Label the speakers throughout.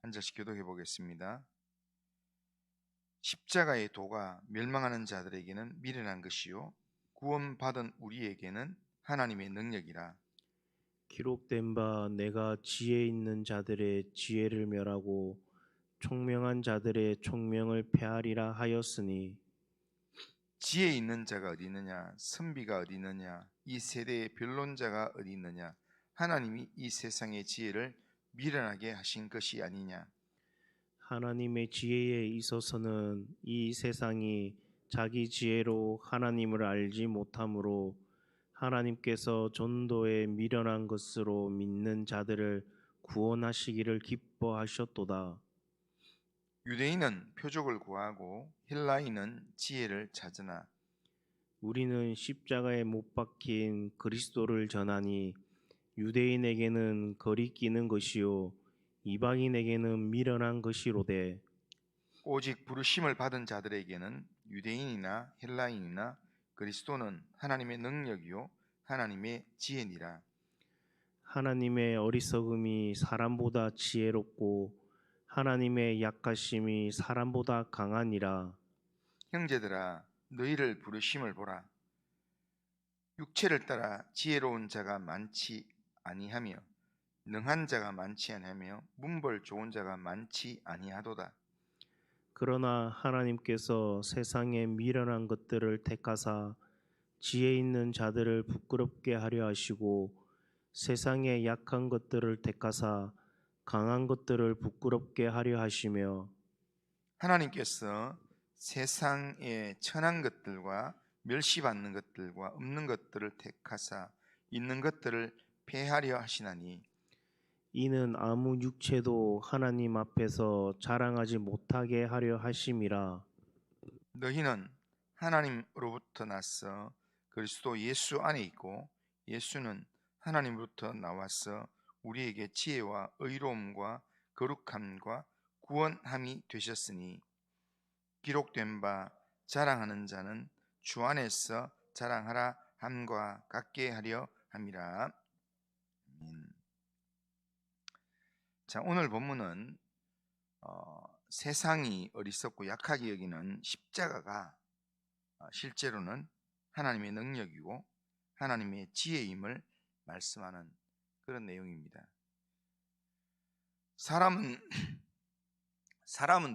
Speaker 1: 앉아서 기도해 보겠습니다. 십자가의 도가 멸망하는 자들에게는 미련한 것이요 구원받은 우리에게는 하나님의 능력이라.
Speaker 2: 기록된 바 내가 지혜 있는 자들의 지혜를 멸하고 총명한 자들의 총명을 폐하리라 하였으니,
Speaker 1: 지혜 있는 자가 어디 있느냐? 선비가 어디 있느냐? 이 세대의 변론자가 어디 있느냐? 하나님이 이 세상의 지혜를 미련하게 하신 것이 아니냐?
Speaker 2: 하나님의 지혜에 있어서는 이 세상이 자기 지혜로 하나님을 알지 못하므로 하나님께서 전도에 미련한 것으로 믿는 자들을 구원하시기를 기뻐하셨도다.
Speaker 1: 유대인은 표적을 구하고 헬라인은 지혜를 찾으나
Speaker 2: 우리는 십자가에 못 박힌 그리스도를 전하니 유대인에게는 거리끼는 것이요 이방인에게는 미련한 것이로되,
Speaker 1: 오직 부르심을 받은 자들에게는 유대인이나 헬라인이나 그리스도는 하나님의 능력이요 하나님의 지혜니라.
Speaker 2: 하나님의 어리석음이 사람보다 지혜롭고 하나님의 약하심이 사람보다 강하니라.
Speaker 1: 형제들아 너희를 부르심을 보라. 육체를 따라 지혜로운 자가 많지 아니하며 능한 자가 많지 아니하며 문벌 좋은 자가 많지 아니하도다.
Speaker 2: 그러나 하나님께서 세상의 미련한 것들을 택하사 지혜 있는 자들을 부끄럽게 하려 하시고 세상의 약한 것들을 택하사 강한 것들을 부끄럽게 하려 하시며,
Speaker 1: 하나님께서 세상의 천한 것들과 멸시받는 것들과 없는 것들을 택하사 있는 것들을 폐하려 하시나니
Speaker 2: 이는 아무 육체도 하나님 앞에서 자랑하지 못하게 하려 하심이라.
Speaker 1: 너희는 하나님으로부터 나서 그리스도 예수 안에 있고 예수는 하나님으로부터 나와서 우리에게 지혜와 의로움과 거룩함과 구원함이 되셨으니 기록된 바 자랑하는 자는 주 안에서 자랑하라 함과 같게 하려 함이라. 자, 오늘 본문은 세상이 어리석고 약하게 여기는 십자가가 실제로는 하나님의 능력이고 하나님의 지혜임을 말씀하는 그런 내용입니다. 사람은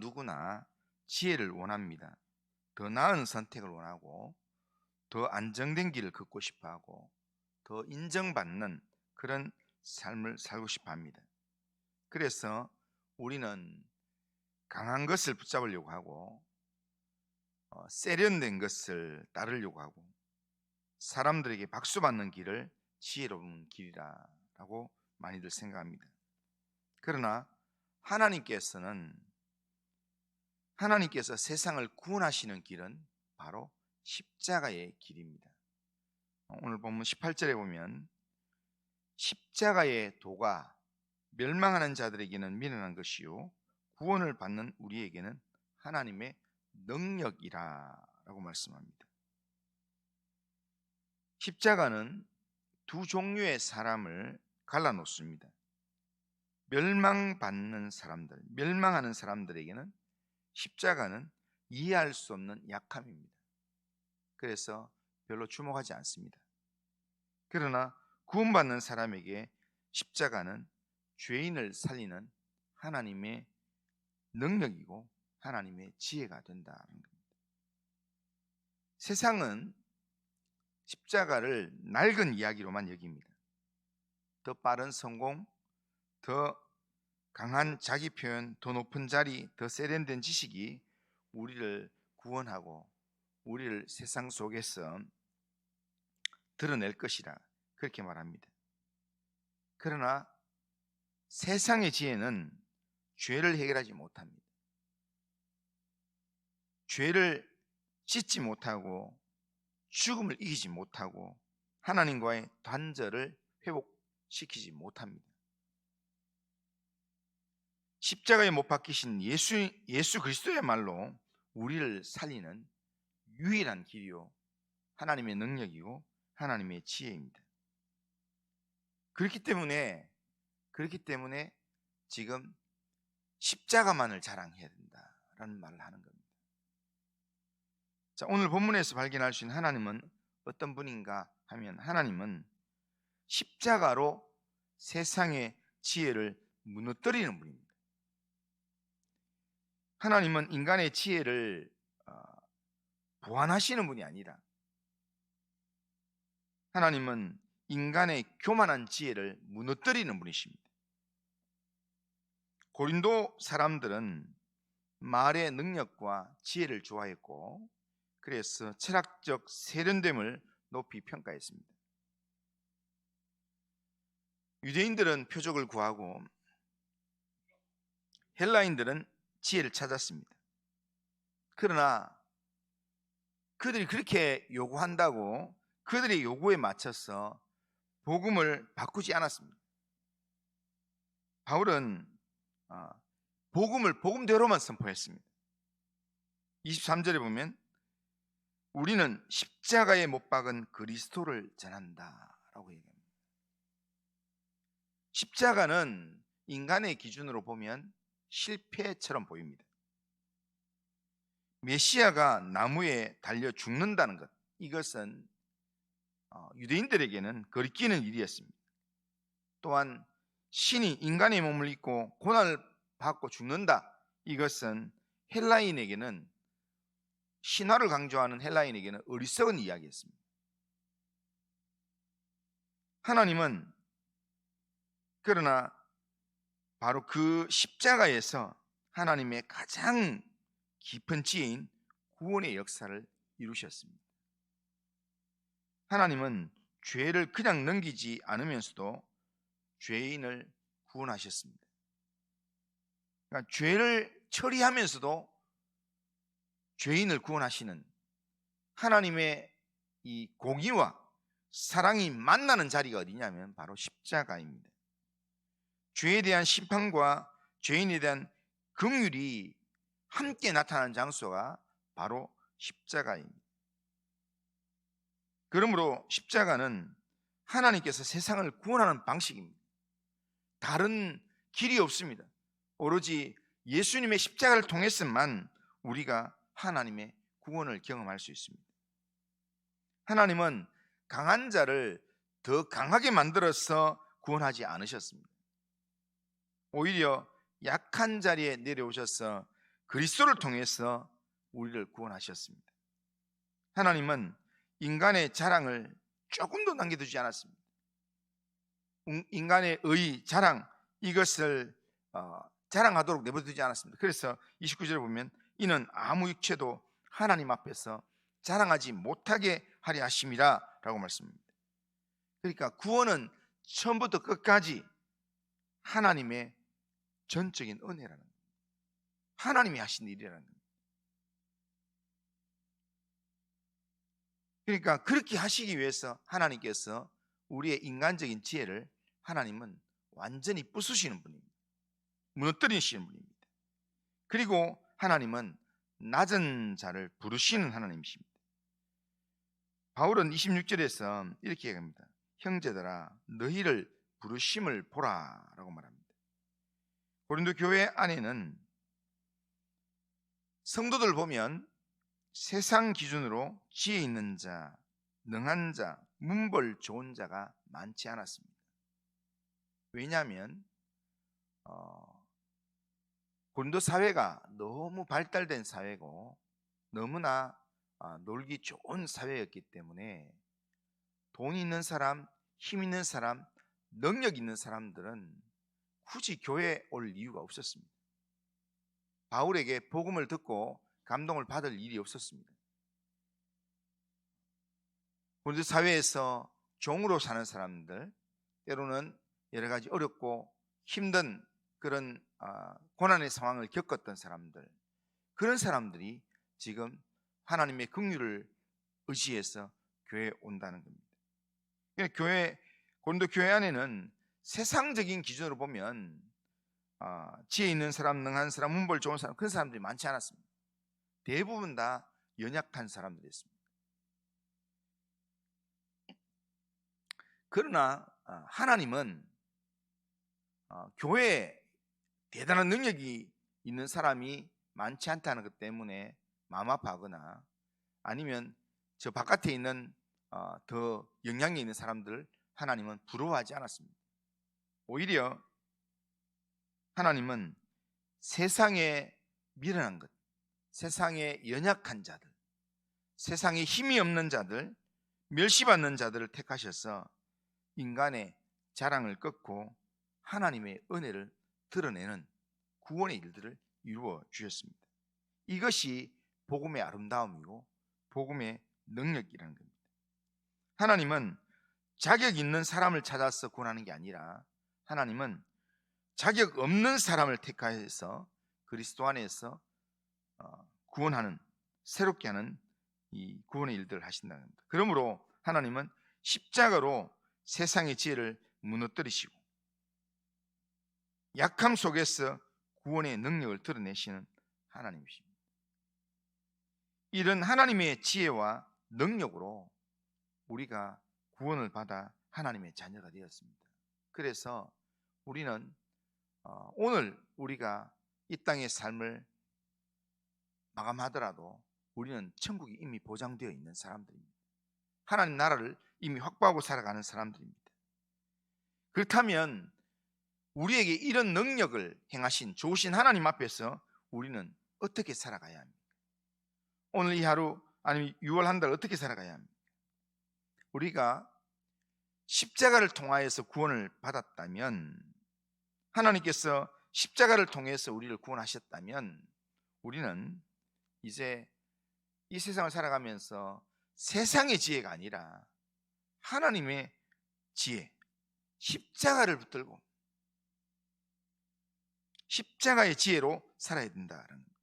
Speaker 1: 누구나 지혜를 원합니다. 더 나은 선택을 원하고 더 안정된 길을 걷고 싶어하고 더 인정받는 그런 삶을 살고 싶어 합니다. 그래서 우리는 강한 것을 붙잡으려고 하고 세련된 것을 따르려고 하고 사람들에게 박수받는 길을 지혜로운 길이라고 많이들 생각합니다. 그러나 하나님께서 세상을 구원하시는 길은 바로 십자가의 길입니다. 오늘 본문 18절에 보면 십자가의 도가 멸망하는 자들에게는 미련한 것이요 구원을 받는 우리에게는 하나님의 능력이라 라고 말씀합니다. 십자가는 두 종류의 사람을 갈라놓습니다. 멸망하는 사람들에게는 십자가는 이해할 수 없는 약함입니다. 그래서 별로 주목하지 않습니다. 그러나 구원받는 사람에게 십자가는 죄인을 살리는 하나님의 능력이고 하나님의 지혜가 된다는 겁니다. 세상은 십자가를 낡은 이야기로만 여깁니다. 더 빠른 성공, 더 강한 자기 표현, 더 높은 자리, 더 세련된 지식이 우리를 구원하고 우리를 세상 속에서 드러낼 것이라 그렇게 말합니다. 그러나 세상의 지혜는 죄를 해결하지 못합니다. 죄를 씻지 못하고 죽음을 이기지 못하고 하나님과의 단절을 회복시키지 못합니다. 십자가에 못 박히신 예수 그리스도야말로 우리를 살리는 유일한 길이요 하나님의 능력이고 하나님의 지혜입니다. 그렇기 때문에 지금 십자가만을 자랑해야 된다라는 말을 하는 겁니다. 자, 오늘 본문에서 발견할 수 있는 하나님은 어떤 분인가 하면, 하나님은 십자가로 세상의 지혜를 무너뜨리는 분입니다. 하나님은 인간의 지혜를 보완하시는 분이 아니라, 하나님은 인간의 교만한 지혜를 무너뜨리는 분이십니다. 고린도 사람들은 말의 능력과 지혜를 좋아했고, 그래서 철학적 세련됨을 높이 평가했습니다. 유대인들은 표적을 구하고 헬라인들은 지혜를 찾았습니다. 그러나 그들이 그렇게 요구한다고 그들의 요구에 맞춰서 복음을 바꾸지 않았습니다. 바울은 복음을 복음대로만 선포했습니다. 23절에 보면 우리는 십자가에 못 박은 그리스도를 전한다라고 얘기합니다. 십자가는 인간의 기준으로 보면 실패처럼 보입니다. 메시아가 나무에 달려 죽는다는 것, 이것은 유대인들에게는 거리끼는 일이었습니다. 또한 신이 인간의 몸을 입고 고난을 받고 죽는다, 이것은 헬라인에게는, 신화를 강조하는 헬라인에게는 어리석은 이야기였습니다. 하나님은 그러나 바로 그 십자가에서 하나님의 가장 깊은 지혜인 구원의 역사를 이루셨습니다. 하나님은 죄를 그냥 넘기지 않으면서도 죄인을 구원하셨습니다. 그러니까 죄를 처리하면서도 죄인을 구원하시는 하나님의 이 공의와 사랑이 만나는 자리가 어디냐면 바로 십자가입니다. 죄에 대한 심판과 죄인에 대한 긍휼이 함께 나타나는 장소가 바로 십자가입니다. 그러므로 십자가는 하나님께서 세상을 구원하는 방식입니다. 다른 길이 없습니다. 오로지 예수님의 십자가를 통해서만 우리가 하나님의 구원을 경험할 수 있습니다. 하나님은 강한 자를 더 강하게 만들어서 구원하지 않으셨습니다. 오히려 약한 자리에 내려오셔서 그리스도를 통해서 우리를 구원하셨습니다. 하나님은 인간의 자랑을 조금도 남겨두지 않았습니다. 인간의 의, 자랑, 이것을 자랑하도록 내버려두지 않았습니다. 그래서 29절에 보면 이는 아무 육체도 하나님 앞에서 자랑하지 못하게 하려 하심이라 라고 말씀합니다. 그러니까 구원은 처음부터 끝까지 하나님의 전적인 은혜라는 겁니다. 하나님이 하신 일이라는 겁니다. 그러니까 그렇게 하시기 위해서 하나님께서 우리의 인간적인 지혜를 하나님은 완전히 부수시는 분입니다. 무너뜨리시는 분입니다. 그리고 하나님은 낮은 자를 부르시는 하나님이십니다. 바울은 26절에서 이렇게 얘기합니다. 형제들아 너희를 부르심을 보라 라고 말합니다. 고린도 교회 안에는 성도들 보면 세상 기준으로 지혜 있는 자, 능한 자, 문벌 좋은 자가 많지 않았습니다. 왜냐하면 고린도 사회가 너무 발달된 사회고 너무나 놀기 좋은 사회였기 때문에 돈 있는 사람, 힘 있는 사람, 능력 있는 사람들은 굳이 교회에 올 이유가 없었습니다. 바울에게 복음을 듣고 감동을 받을 일이 없었습니다. 고린도 사회에서 종으로 사는 사람들, 때로는 여러 가지 어렵고 힘든 그런 고난의 상황을 겪었던 사람들, 그런 사람들이 지금 하나님의 긍휼을 의지해서 교회에 온다는 겁니다. 고린도 교회 안에는 세상적인 기준으로 보면 지혜 있는 사람, 능한 사람, 문벌 좋은 사람, 그런 사람들이 많지 않았습니다. 대부분 다 연약한 사람들이었습니다. 그러나 하나님은 교회에 대단한 능력이 있는 사람이 많지 않다는 것 때문에 마음 아파하거나 아니면 저 바깥에 있는 더 영향이 있는 사람들 하나님은 부러워하지 않았습니다. 오히려 하나님은 세상에 미련한 것, 세상에 연약한 자들, 세상에 힘이 없는 자들, 멸시받는 자들을 택하셔서 인간의 자랑을 꺾고 하나님의 은혜를 드러내는 구원의 일들을 이루어 주셨습니다. 이것이 복음의 아름다움이고 복음의 능력이라는 겁니다. 하나님은 자격 있는 사람을 찾아서 구원하는 게 아니라 하나님은 자격 없는 사람을 택하여서 그리스도 안에서 구원하는, 새롭게 하는 이 구원의 일들을 하신다는 겁니다. 그러므로 하나님은 십자가로 세상의 지혜를 무너뜨리시고 약함 속에서 구원의 능력을 드러내시는 하나님이십니다. 이런 하나님의 지혜와 능력으로 우리가 구원을 받아 하나님의 자녀가 되었습니다. 그래서 우리는 오늘 우리가 이 땅의 삶을 마감하더라도 우리는 천국이 이미 보장되어 있는 사람들입니다. 하나님 나라를 이미 확보하고 살아가는 사람들입니다. 그렇다면 우리에게 이런 능력을 행하신 좋으신 하나님 앞에서 우리는 어떻게 살아가야 합니까? 오늘 이 하루 아니면 6월 한 달 어떻게 살아가야 합니까? 우리가 십자가를 통하여서 구원을 받았다면, 하나님께서 십자가를 통해서 우리를 구원하셨다면 우리는 이제 이 세상을 살아가면서 세상의 지혜가 아니라 하나님의 지혜, 십자가를 붙들고 십자가의 지혜로 살아야 된다는 겁니다.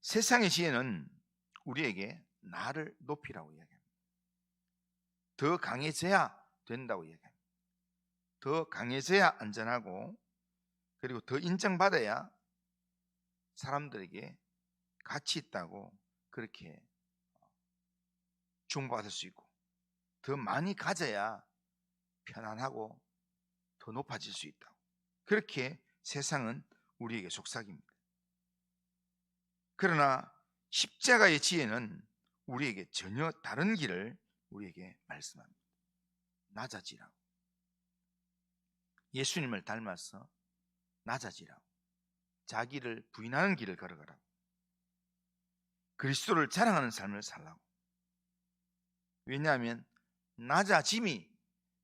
Speaker 1: 세상의 지혜는 우리에게 나를 높이라고 이야기합니다. 더 강해져야 된다고 이야기합니다. 더 강해져야 안전하고 그리고 더 인정받아야 사람들에게 가치 있다고 그렇게 중보받을 수 있고 더 많이 가져야 편안하고 더 높아질 수 있다고, 그렇게 세상은 우리에게 속삭입니다. 그러나 십자가의 지혜는 우리에게 전혀 다른 길을 우리에게 말씀합니다. 낮아지라고, 예수님을 닮아서 낮아지라고, 자기를 부인하는 길을 걸어가라고, 그리스도를 자랑하는 삶을 살라고. 왜냐하면 낮아짐이,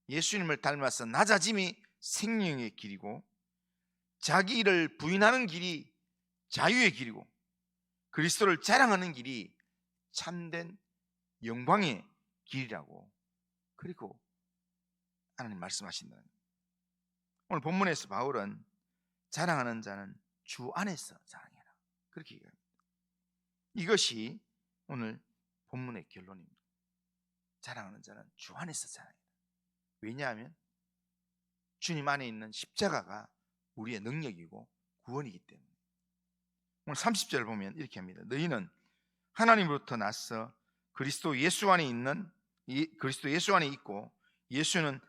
Speaker 1: 예수님을 닮아서 낮아짐이 생명의 길이고 자기를 부인하는 길이 자유의 길이고 그리스도를 자랑하는 길이 참된 영광의 길이라고 그리고 하나님 말씀하신다는 거예요. 오늘 본문에서 바울은 자랑하는 자는 주 안에서 자랑해라 그렇게 얘기합니다. 이것이 오늘 본문의 결론입니다. 자랑하는 자는 주 안에서 자랑해라. 왜냐하면 주님 안에 있는 십자가가 우리의 능력이고 구원이기 때문에. 오늘 30절 보면 이렇게 합니다. 너희는 하나님으로부터 나서 그리스도 예수 안에 있고 예수는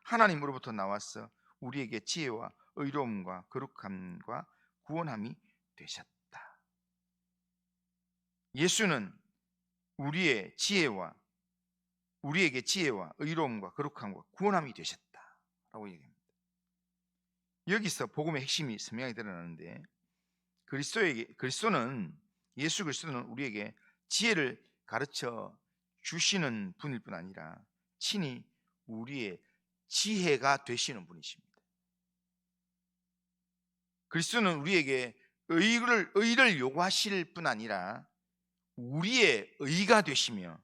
Speaker 1: 하나님으로부터 나와서 우리에게 지혜와 의로움과 거룩함과 구원함이 되셨다. 예수는 우리에게 지혜와 의로움과 거룩함과 구원함이 되셨다라고 얘기합니다. 여기서 복음의 핵심이 선명하게 드러나는데 예수 그리스도는 우리에게 지혜를 가르쳐 주시는 분일 뿐 아니라 친히 우리의 지혜가 되시는 분이십니다. 그리스도는 우리에게 의를 요구하실 뿐 아니라 우리의 의가 되시며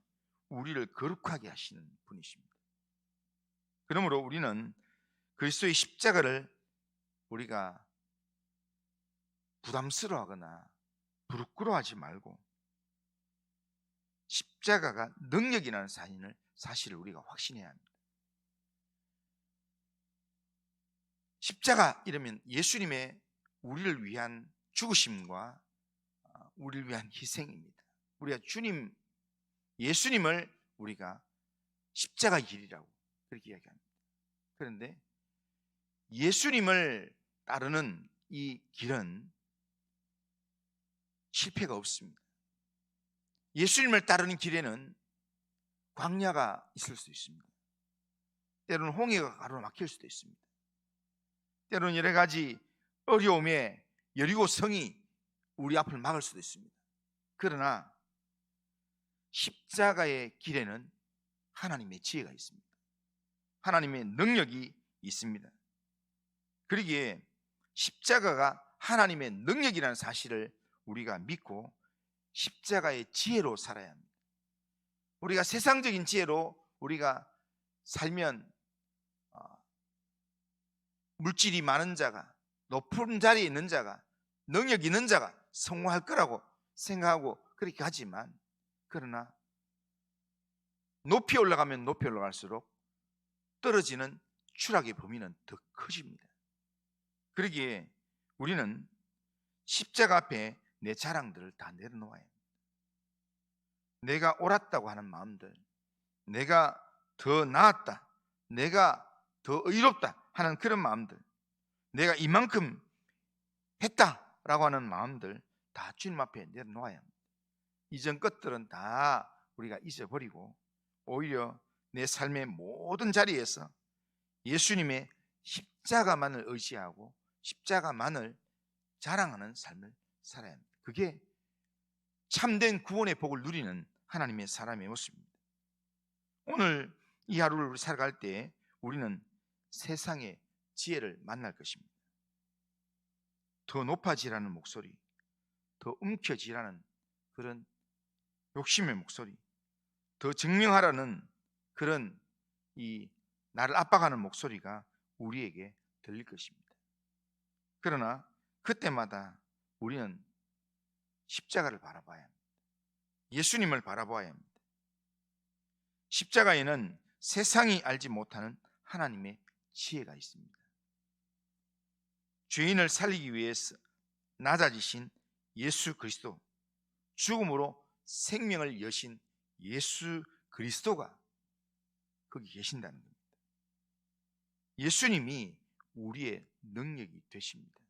Speaker 1: 우리를 거룩하게 하시는 분이십니다. 그러므로 우리는 그리스도의 십자가를 우리가 부담스러워하거나 부끄러워하지 말고 십자가가 능력이라는 사실을 우리가 확신해야 합니다. 십자가 이러면 예수님의 우리를 위한 죽으심과 우리를 위한 희생입니다. 우리가 예수님을 우리가 십자가 길이라고 그렇게 이야기합니다. 그런데 예수님을 따르는 이 길은 실패가 없습니다. 예수님을 따르는 길에는 광야가 있을 수 있습니다. 때로는 홍해가 가로막힐 수도 있습니다. 때로는 여러 가지 어려움에 여리고 성이 우리 앞을 막을 수도 있습니다. 그러나 십자가의 길에는 하나님의 지혜가 있습니다. 하나님의 능력이 있습니다. 그러기에 십자가가 하나님의 능력이라는 사실을 우리가 믿고 십자가의 지혜로 살아야 합니다. 우리가 세상적인 지혜로 우리가 살면 물질이 많은 자가, 높은 자리에 있는 자가, 능력 있는 자가 성공할 거라고 생각하고 그렇게 하지만, 그러나 높이 올라가면 높이 올라갈수록 떨어지는 추락의 범위는 더 커집니다. 그러기에 우리는 십자가 앞에 내 자랑들을 다 내려놓아야 합니다. 내가 옳았다고 하는 마음들, 내가 더 나았다, 내가 더 의롭다 하는 그런 마음들, 내가 이만큼 했다라고 하는 마음들 다 주님 앞에 내려놓아야 합니다. 이전 것들은 다 우리가 잊어버리고 오히려 내 삶의 모든 자리에서 예수님의 십자가만을 의지하고 십자가만을 자랑하는 삶을 살아야 합니다. 그게 참된 구원의 복을 누리는 하나님의 사람의 모습입니다. 오늘 이 하루를 살아갈 때 우리는 세상의 지혜를 만날 것입니다. 더 높아지라는 목소리, 더 움켜쥐라는 그런 욕심의 목소리, 더 증명하라는 그런 이 나를 압박하는 목소리가 우리에게 들릴 것입니다. 그러나 그때마다 우리는 십자가를 바라봐야 합니다. 예수님을 바라봐야 합니다. 십자가에는 세상이 알지 못하는 하나님의 지혜가 있습니다. 죄인을 살리기 위해서 낮아지신 예수 그리스도, 죽음으로 생명을 여신 예수 그리스도가 거기 계신다는 겁니다. 예수님이 우리의 능력이 되십니다.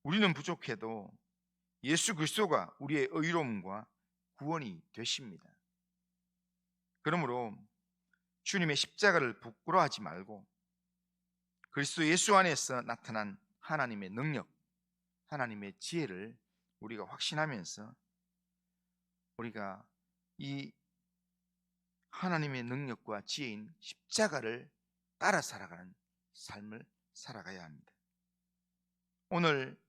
Speaker 1: 우리는 부족해도 예수 그리스도가 우리의 의로움과 구원이 되십니다. 그러므로 주님의 십자가를 부끄러워하지 말고 그리스도 예수 안에서 나타난 하나님의 능력, 하나님의 지혜를 우리가 확신하면서 우리가 이 하나님의 능력과 지혜인 십자가를 따라 살아가는 삶을 살아가야 합니다. 오늘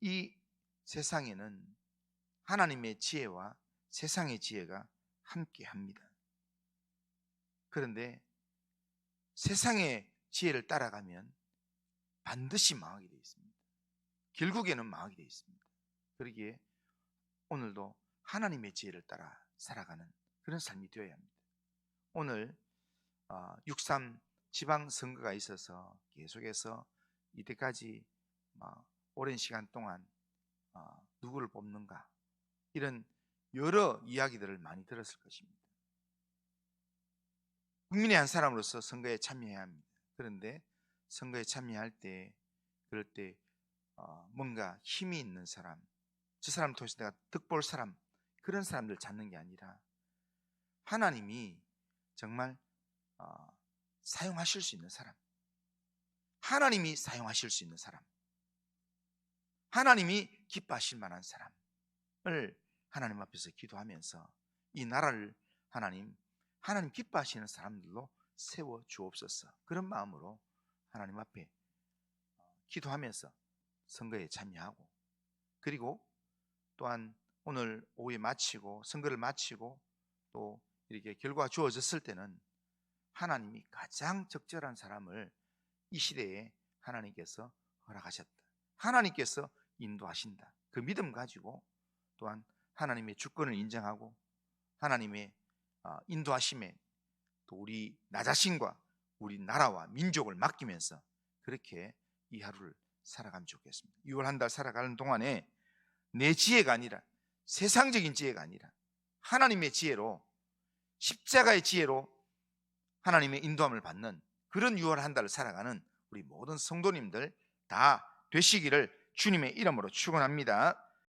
Speaker 1: 이 세상에는 하나님의 지혜와 세상의 지혜가 함께합니다. 그런데 세상의 지혜를 따라가면 반드시 망하게 되어 있습니다. 결국에는 망하게 되어 있습니다. 그러기에 오늘도 하나님의 지혜를 따라 살아가는 그런 삶이 되어야 합니다. 오늘 6.3 지방선거가 있어서 계속해서 이때까지 오랜 시간 동안 누구를 뽑는가 이런 여러 이야기들을 많이 들었을 것입니다. 국민의 한 사람으로서 선거에 참여해야 합니다. 그런데 선거에 참여할 때 그럴 때 뭔가 힘이 있는 사람, 저 사람을 통해서 내가 득볼 사람, 그런 사람들 찾는 게 아니라 하나님이 정말 사용하실 수 있는 사람, 하나님이 사용하실 수 있는 사람, 하나님이 기뻐하실 만한 사람을 하나님 앞에서 기도하면서 이 나라를 하나님 기뻐하시는 사람들로 세워 주옵소서. 그런 마음으로 하나님 앞에 기도하면서 선거에 참여하고, 그리고 또한 오늘 오후에 마치고 선거를 마치고 또 이렇게 결과가 주어졌을 때는 하나님이 가장 적절한 사람을 이 시대에 하나님께서 허락하셨다, 하나님께서 인도하신다, 그 믿음 가지고 또한 하나님의 주권을 인정하고 하나님의 인도하심에 또 우리 나 자신과 우리 나라와 민족을 맡기면서 그렇게 이 하루를 살아가면 좋겠습니다. 6월 한 달 살아가는 동안에 내 지혜가 아니라, 세상적인 지혜가 아니라 하나님의 지혜로, 십자가의 지혜로 하나님의 인도함을 받는 그런 6월 한 달을 살아가는 우리 모든 성도님들 다 되시기를 주님의 이름으로 축원합니다.